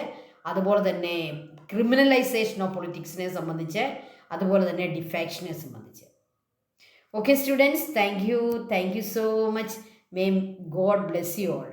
അതുപോലെ തന്നെ ക്രിമിനലൈസേഷൻ ഓഫ് പൊളിറ്റിക്സിനെ സംബന്ധിച്ച്, അതുപോലെ തന്നെ ഡിഫാക്ഷനെ സംബന്ധിച്ച്. Okay students, thank you so much. May God bless you all.